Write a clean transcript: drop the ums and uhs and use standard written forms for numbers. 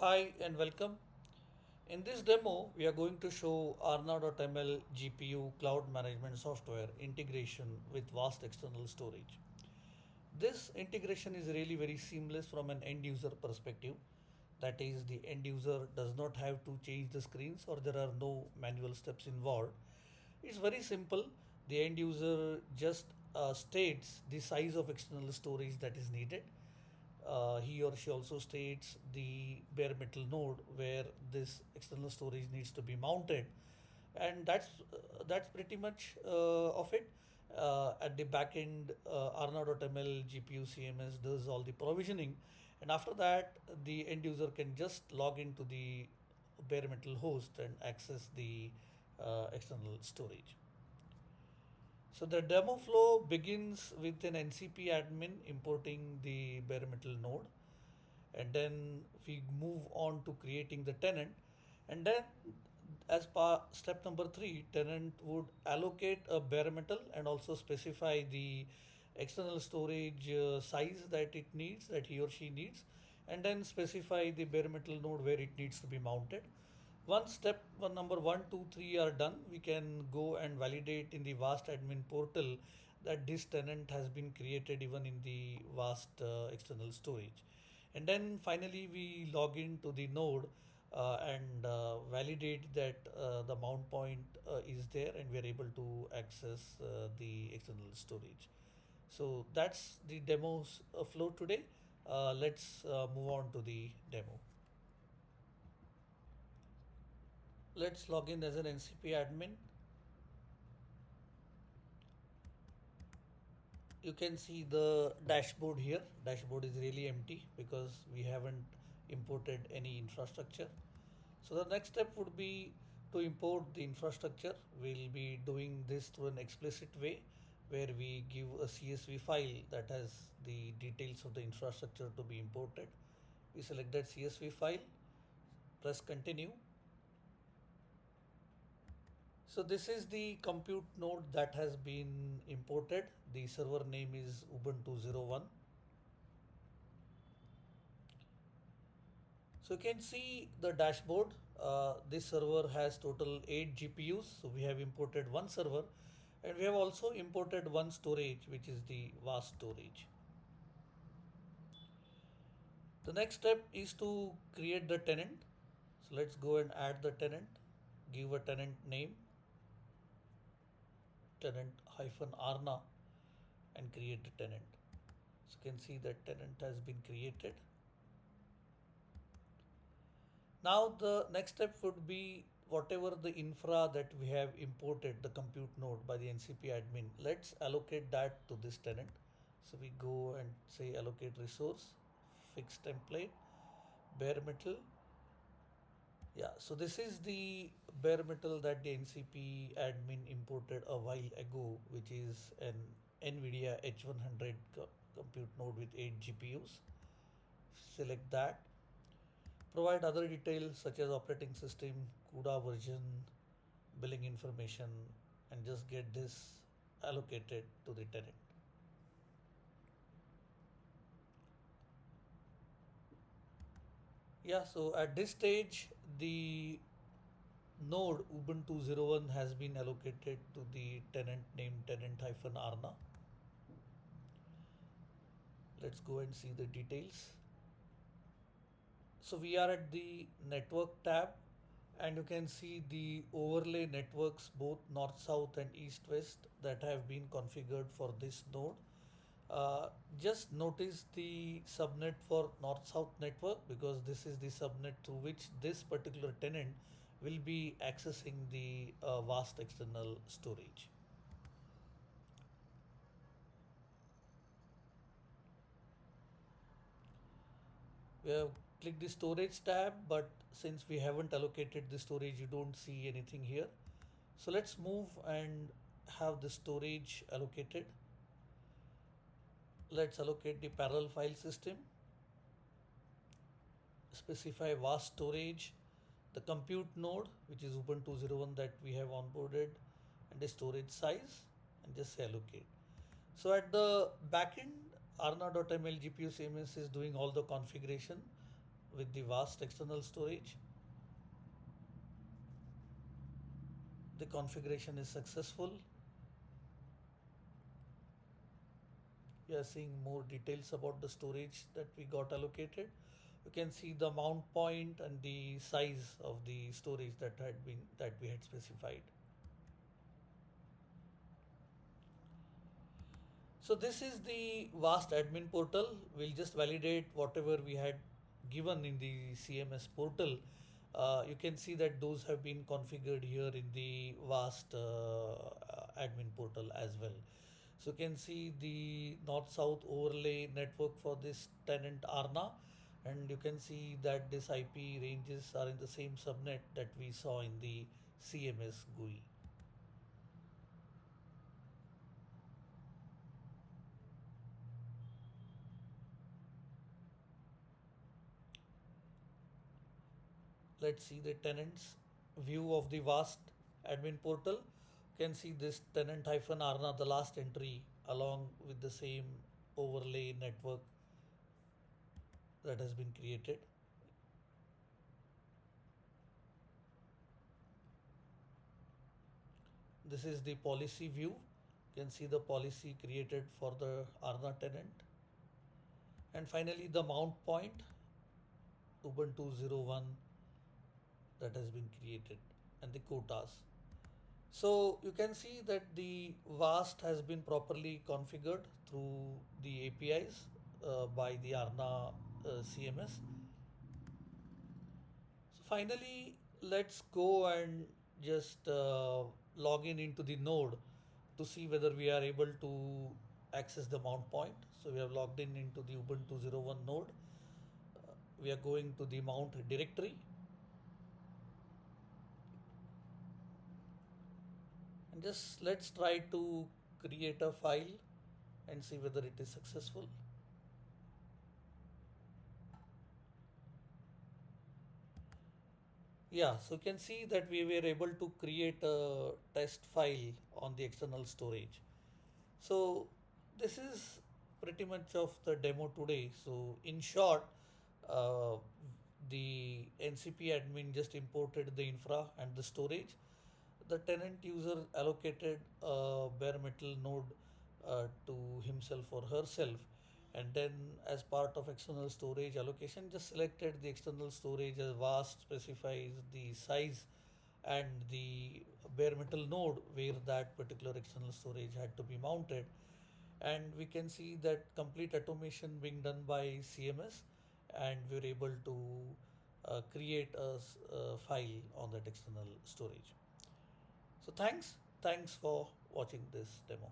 Hi and welcome. In this demo, we are going to show aarna.ml GPU cloud management software integration with vast external storage. This integration is really very seamless from an end user perspective. That is, the end user does not have to change the screens or there are no manual steps involved. It's very simple. The end user just states the size of external storage that is needed. He or she also states the bare metal node where this external storage needs to be mounted, and that's pretty much of it. At the back end, aarna.ml GPU CMS does all the provisioning, and after that, the end user can just log into the bare metal host and access the external storage. So the demo flow begins with an NCP admin importing the bare metal node, and then we move on to creating the tenant, and then as per step number 3, tenant would allocate a bare metal and also specify the external storage size that it needs, that he or she needs, and then specify the bare metal node where it needs to be mounted. Once step one, number 1, 2, 3 are done, we can go and validate in the vast admin portal that this tenant has been created even in the vast external storage. And then finally we log into the node and validate that the mount point is there and we are able to access the external storage. So that's the demos flow today. Let's move on to the demo. Let's log in as an NCP admin. You can see the dashboard here. Dashboard is really empty because we haven't imported any infrastructure. So the next step would be to import the infrastructure. We'll be doing this through an explicit way where we give a CSV file that has the details of the infrastructure to be imported. We select that CSV file, press continue. So this is the compute node that has been imported. The server name is Ubuntu 01. So you can see the dashboard. This server has total 8 GPUs. So we have imported one server and we have also imported one storage, which is the vast storage. The next step is to create the tenant. So let's go and add the tenant, give a tenant name, tenant hyphen aarna, and create the tenant. So you can see that tenant has been created. Now the next step would be whatever the infra that we have imported, the compute node by the NCP admin, let's allocate that to this tenant. So we go and say allocate resource, fixed template, bare metal. Yeah, so this is the bare metal that the NCP admin imported a while ago, which is an NVIDIA H100 compute node with 8 GPUs. Select that. Provide other details such as operating system, CUDA version, billing information, and just get this allocated to the tenant. Yeah, so at this stage, the node Ubuntu 01 has been allocated to the tenant named tenant-aarna. Let's go and see the details. So we are at the network tab and you can see the overlay networks both north south and east west that have been configured for this node. Just notice the subnet for north south network because this is the subnet through which this particular tenant will be accessing the vast external storage. We have clicked the storage tab, but since we haven't allocated the storage, you don't see anything here. So let's move and have the storage allocated. Let's allocate the parallel file system, specify vast storage, the compute node, which is Ubuntu 01 that we have onboarded, and the storage size, and just say allocate. So at the backend, aarna.ml GPU CMS is doing all the configuration. with the vast external storage. The configuration is successful. We are seeing more details about the storage that we got allocated. You can see the mount point and the size of the storage that we had specified. So this is the vast admin portal. We'll just validate whatever we had given in the CMS portal. You can see that those have been configured here in the vast admin portal as well. So you can see the north-south overlay network for this tenant aarna, and you can see that this IP ranges are in the same subnet that we saw in the CMS GUI. Let's see the tenants view of the vast admin portal. You can see this tenant hyphen aarna, the last entry, along with the same overlay network that has been created. This is the policy view. You can see the policy created for the aarna tenant. And finally, the mount point Ubuntu 01 that has been created, and the quotas. So you can see that the VAST has been properly configured through the APIs by the Aarna CMS. So finally, let's go and just log in into the node to see whether we are able to access the mount point. So we have logged in into the Ubuntu 01 node. We are going to the mount directory, and just let's try to create a file and see whether it is successful. Yeah, so you can see that we were able to create a test file on the external storage. So this is pretty much of the demo today. So in short, uh, the NCP admin just imported the infra and the storage. The tenant user allocated a bare metal node to himself or herself, and then as part of external storage allocation just selected the external storage as vast, specifies the size and the bare metal node where that particular external storage had to be mounted, and we can see that complete automation being done by CMS, and we're able to create a file on that external storage. So thanks for watching this demo.